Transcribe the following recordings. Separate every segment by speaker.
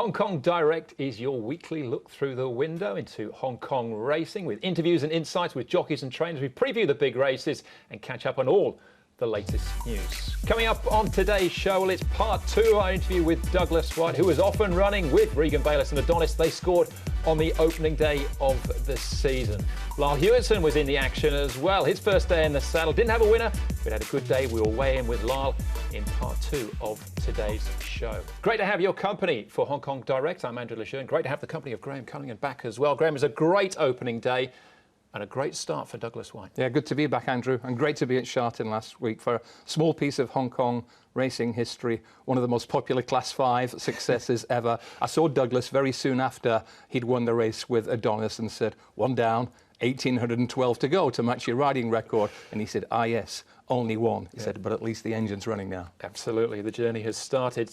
Speaker 1: Hong Kong Direct is your weekly look through the window into Hong Kong racing with interviews and insights with jockeys and trainers. We preview the big races and catch up on all the latest news. Coming up on today's show, well, it's part 2 of our interview with Douglas Whyte, who was off and running with Regan Bayliss and Adonis. They scored on the opening day of the season. Lyle Hewitson was in the action as well. His first day in the saddle. Didn't have a winner, but had a good day. We will weigh in with Lyle in part 2 of today's show. Great to have your company for Hong Kong Direct. I'm Andrew Lejeune. Great to have the company of Graham Cunningham back as well. Graham, it was a great opening day and a great start for Douglas Whyte.
Speaker 2: Yeah, good to be back, Andrew, and great to be at Sharton last week for a small piece of Hong Kong racing history, one of the most popular Class 5 successes ever. I saw Douglas very soon after he'd won the race with Adonis and said, "One down, 1,812 to go to match your riding record." And he said, "Ah, yes, only one." He said, "But at least the engine's running now."
Speaker 1: Absolutely, the journey has started.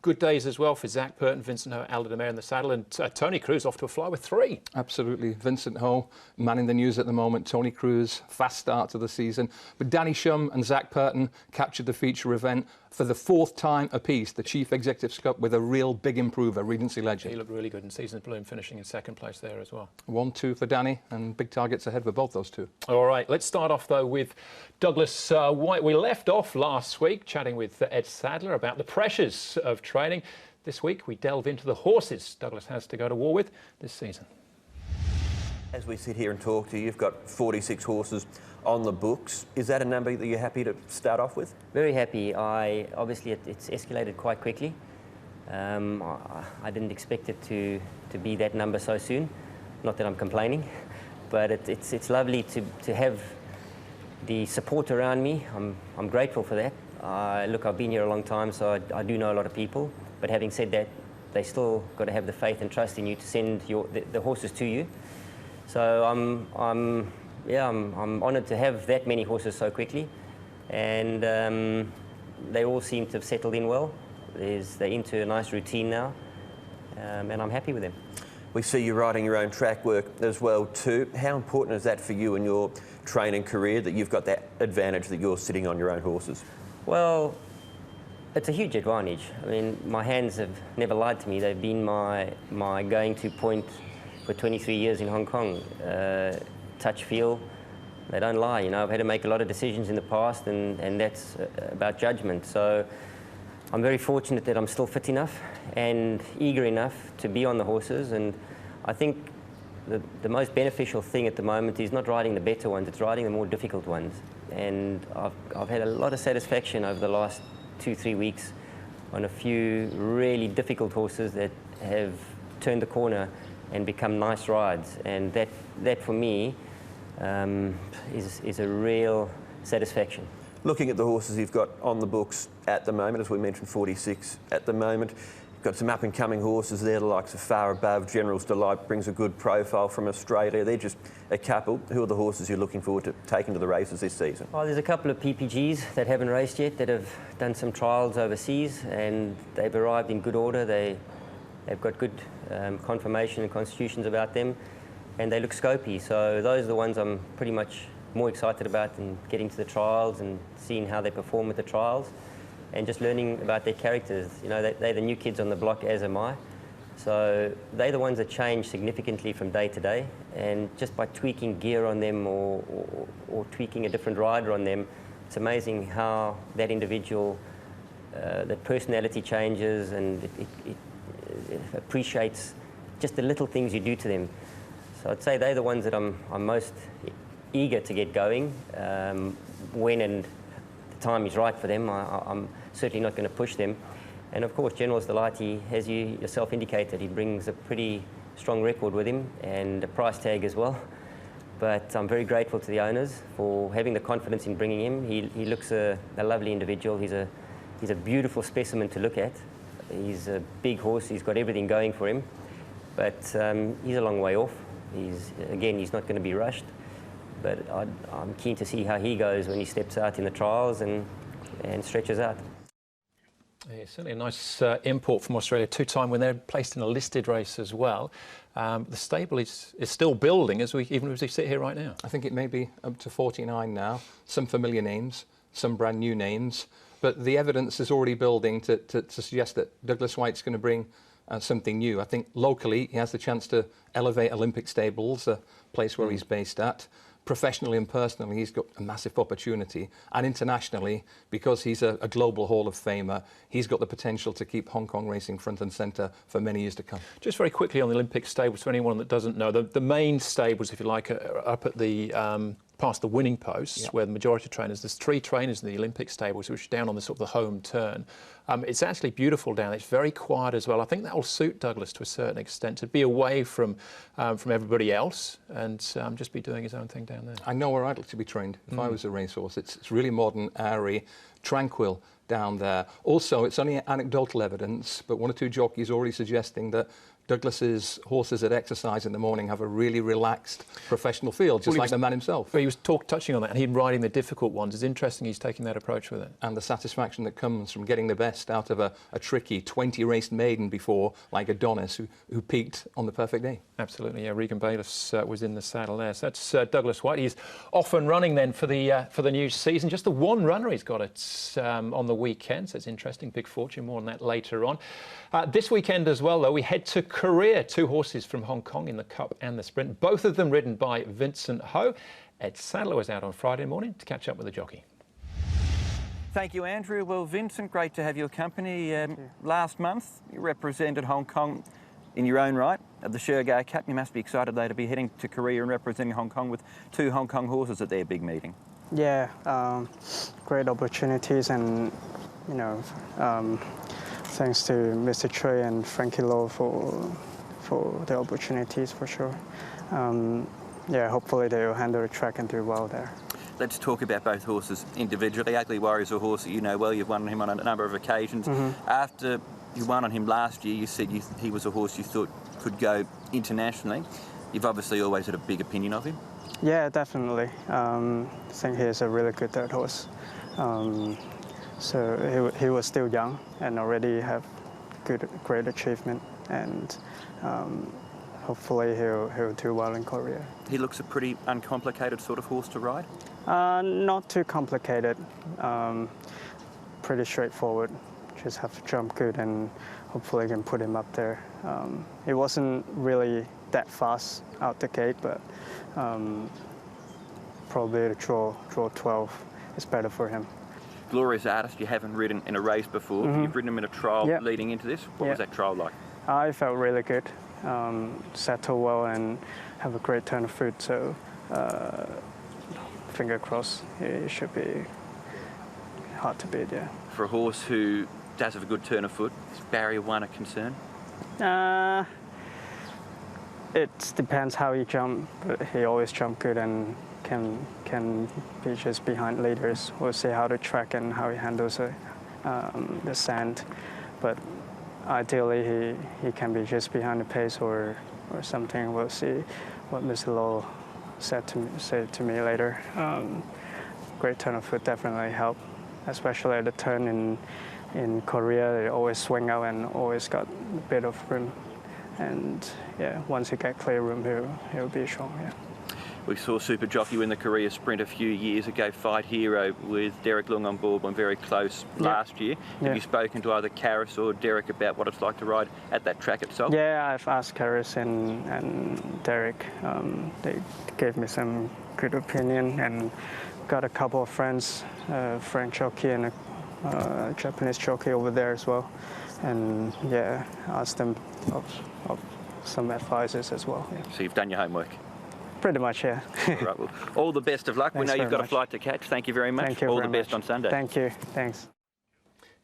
Speaker 1: Good days as well for Zach Purton, Vincent Ho, Aldo de Mere in the saddle, and Tony Cruz off to a fly with 3.
Speaker 2: Absolutely. Vincent Ho, man in the news at the moment. Tony Cruz, fast start to the season. But Danny Shum and Zach Purton captured the feature event for the 4th time apiece, the Chief Executives Cup, with a real big improver, Regency legend.
Speaker 1: He looked really good in Season's Bloom, finishing in 2nd place there as well.
Speaker 2: 1-2 for Danny, and big targets ahead for both those two.
Speaker 1: All right, let's start off though with Douglas Whyte. We left off last week chatting with Ed Sadler about the pressures of training. This week we delve into the horses Douglas has to go to war with this season.
Speaker 3: As we sit here and talk to you, you've got 46 horses on the books. Is that a number that you're happy to start off with?
Speaker 4: Very happy. Obviously it's escalated quite quickly. I didn't expect it to be that number so soon. Not that I'm complaining, but it's lovely to have the support around me. I'm grateful for that. Look, I've been here a long time, so I do know a lot of people. But having said that, they still got to have the faith and trust in you to send the horses to you. So I'm honoured to have that many horses so quickly, and they all seem to have settled in well. They're into a nice routine now, and I'm happy with them.
Speaker 3: We see you riding your own track work as well too. How important is that for you in your training career, that you've got that advantage that you're sitting on your own horses?
Speaker 4: Well, it's a huge advantage. I mean, my hands have never lied to me. They've been my going-to point for 23 years in Hong Kong. Touch, feel, they don't lie. You know, I've had to make a lot of decisions in the past, and that's about judgment. So I'm very fortunate that I'm still fit enough and eager enough to be on the horses, and I think the most beneficial thing at the moment is not riding the better ones, it's riding the more difficult ones. And I've had a lot of satisfaction over the last 2-3 weeks on a few really difficult horses that have turned the corner and become nice rides, and that for me is a real satisfaction.
Speaker 3: Looking at the horses you've got on the books at the moment, as we mentioned, 46 at the moment, you've got some up-and-coming horses there, the likes of Far Above, General's Delight brings a good profile from Australia. They're just a couple. Who are the horses you're looking forward to taking to the races this season?
Speaker 4: Oh, there's a couple of PPGs that haven't raced yet that have done some trials overseas, and they've arrived in good order. They've got good conformation and constitutions about them, and they look scopy. So those are the ones I'm pretty much more excited about, and getting to the trials and seeing how they perform at the trials and just learning about their characters. You know, they're the new kids on the block, as am I. So they're the ones that change significantly from day to day, and just by tweaking gear on them or tweaking a different rider on them, it's amazing how that individual, that personality changes, and it appreciates just the little things you do to them. So I'd say they're the ones that I'm most eager to get going when and the time is right for them. I'm certainly not going to push them. And of course, General's Delight, as you yourself indicated, he brings a pretty strong record with him and a price tag as well. But I'm very grateful to the owners for having the confidence in bringing him. He looks a lovely individual. He's a beautiful specimen to look at. He's a big horse. He's got everything going for him. But he's a long way off. He's not going to be rushed. But I'm keen to see how he goes when he steps out in the trials and stretches out.
Speaker 1: Yeah, certainly a nice import from Australia, 2-time when they're placed in a listed race as well. The stable is still building even as we sit here right now.
Speaker 2: I think it may be up to 49 now. Some familiar names, some brand new names, but the evidence is already building to suggest that Douglas Whyte's going to bring something new. I think locally he has the chance to elevate Olympic Stables, a place where he's based at. Professionally and personally, he's got a massive opportunity. And internationally, because he's a global Hall of Famer, he's got the potential to keep Hong Kong racing front and centre for many years to come. Just
Speaker 1: very quickly on the Olympic stables, for anyone that doesn't know, the main stables, if you like, are up at the past the winning posts, where the majority of trainers. There's 3 trainers in the Olympic stables, which are down on the sort of the home turn. It's actually beautiful down there. It's very quiet as well. I think that will suit Douglas to a certain extent, to be away from everybody else and just be doing his own thing down there.
Speaker 2: I know where I'd like to be trained if I was a racehorse. It's really modern, airy, tranquil down there. Also, it's only anecdotal evidence, but 1 or 2 jockeys already suggesting that Douglas's horses that exercise in the morning have a really relaxed professional feel, just like the man himself.
Speaker 1: Well, he was touching on that, and he'd riding the difficult ones. It's interesting he's taking that approach with it.
Speaker 2: And the satisfaction that comes from getting the best out of a tricky 20-raced maiden before, like Adonis, who peaked on the perfect day.
Speaker 1: Absolutely, yeah. Regan Bailiffs was in the saddle there. So that's Douglas Whyte. He's off and running then for the new season. Just the 1 runner he's got it on the weekend, so it's interesting. Big fortune, more on that later on. This weekend as well, though, we head to Korea. 2 horses from Hong Kong in the Cup and the Sprint, both of them ridden by Vincent Ho. Ed Sadler was out on Friday morning to catch up with the jockey.
Speaker 5: Thank you, Andrew. Well, Vincent, great to have your company. Last month, you represented Hong Kong in your own right at the Shergar Cup. You must be excited, though, to be heading to Korea and representing Hong Kong with 2 Hong Kong horses at their big meeting.
Speaker 6: Yeah, great opportunities, and, you know, thanks to Mr. Choi and Frankie Lowe for the opportunities, for sure. Yeah, hopefully they'll handle the track and do well there.
Speaker 5: Let's talk about both horses individually. Ugly Warrior's a horse that you know well. You've won on him on a number of occasions. After you won on him last year, you said he was a horse you thought could go internationally. You've obviously always had a big opinion of him.
Speaker 6: Yeah, definitely. I think he's a really good 3rd horse. So he was still young and already have great achievement, and hopefully he'll do well in Korea.
Speaker 5: He looks a pretty uncomplicated sort of horse to ride?
Speaker 6: Not too complicated. Pretty straightforward. Just have to jump good, and hopefully can put him up there. It wasn't really that fast out the gate, but probably the draw 12 is better for him.
Speaker 5: Glorious Artist, you haven't ridden in a race before. You've ridden him in a trial leading into this. What was that trial like?
Speaker 6: I felt really good. Settled well and have a great turn of foot, so finger crossed, it should be hard to beat, yeah.
Speaker 5: For a horse who does have a good turn of foot, is barrier 1 a concern?
Speaker 6: It depends how he jump, but he always jump good and can be just behind leaders. We'll see how the track and how he handles the sand, but ideally he can be just behind the pace or something. We'll see what Mr. Lowe said to me later. Great turn of foot definitely helped, especially at the turn in Korea. They always swing out and always got a bit of room. And yeah, once he get clear room, he'll be strong. Yeah.
Speaker 5: We saw Super Jockey win the Korea Sprint a few years ago, Fight Hero, with Derek Lung on board, one very close last year. Have you spoken to either Karis or Derek about what it's like to ride at that track itself?
Speaker 6: Yeah, I've asked Karis and Derek. They gave me some good opinion, and got a couple of friends, French jockey and a Japanese jockey over there as well. And yeah, asked them of some advices as well. Yeah.
Speaker 5: So you've done your homework?
Speaker 6: Pretty much, yeah.
Speaker 5: Right, well, all the best of luck.
Speaker 6: Thanks,
Speaker 5: we know you've got
Speaker 6: much.
Speaker 5: a flight to catch. Thank you very much.
Speaker 6: Thank you
Speaker 5: all
Speaker 6: very
Speaker 5: the best
Speaker 6: much.
Speaker 5: on Sunday.
Speaker 6: Thank you. Thanks.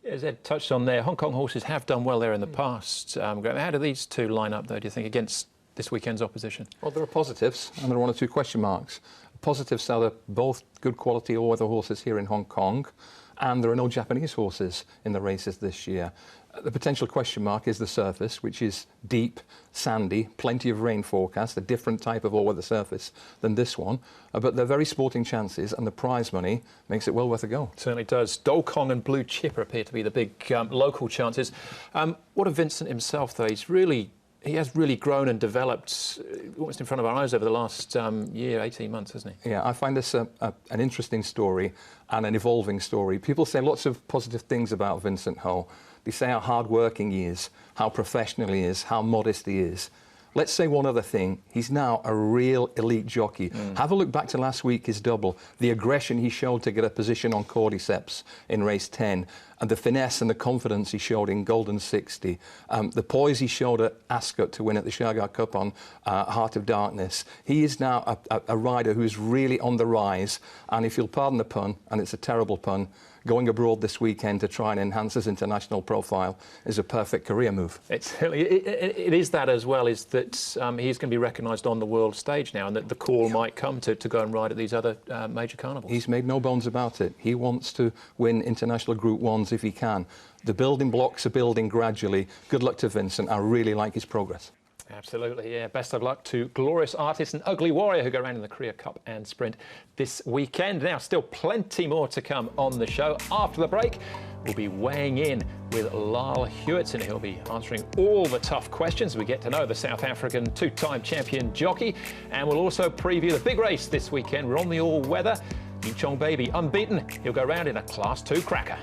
Speaker 1: As Ed touched on there, Hong Kong horses have done well there in the past. How do these 2 line up, though, do you think, against this weekend's opposition?
Speaker 2: Well, there are positives and there are 1 or 2 question marks. Positives are they're both good quality all-weather horses here in Hong Kong, and there are no Japanese horses in the races this year. The potential question mark is the surface, which is deep, sandy, plenty of rain forecast, a different type of all-weather surface than this one. But they're very sporting chances, and the prize money makes it well worth a go.
Speaker 1: It certainly does. Dol Kong and Blue Chipper appear to be the big local chances. What of Vincent himself, though? He has really grown and developed almost in front of our eyes over the last year, 18 months, hasn't he?
Speaker 2: Yeah, I find this an interesting story and an evolving story. People say lots of positive things about Vincent Ho, They say how hard-working he is, how professional he is, how modest he is. Let's say one other thing. He's now a real elite jockey. Have a look back to last week, his double. The aggression he showed to get a position on Cordyceps in race 10, and the finesse and the confidence he showed in Golden 60, the poise he showed at Ascot to win at the Shergar Cup on Heart of Darkness. He is now a rider who's really on the rise, and if you'll pardon the pun, and it's a terrible pun, going abroad this weekend to try and enhance his international profile is a perfect career move.
Speaker 1: It is that as well, is that he's going to be recognised on the world stage now, and that the call might come to go and ride at these other major carnivals.
Speaker 2: He's made no bones about it. He wants to win international Group 1s if he can. The building blocks are building gradually. Good luck to Vincent. I really like his progress.
Speaker 1: Absolutely, yeah. Best of luck to Glorious Artist and Ugly Warrior, who go around in the Korea Cup and Sprint this weekend. Now, still plenty more to come on the show. After the break, we'll be weighing in with Lyle Hewitson. He'll be answering all the tough questions. We get to know the South African two-time champion jockey, and we'll also preview the big race this weekend. We're on the all-weather. Chong Baby, unbeaten. He'll go round in a Class 2 cracker.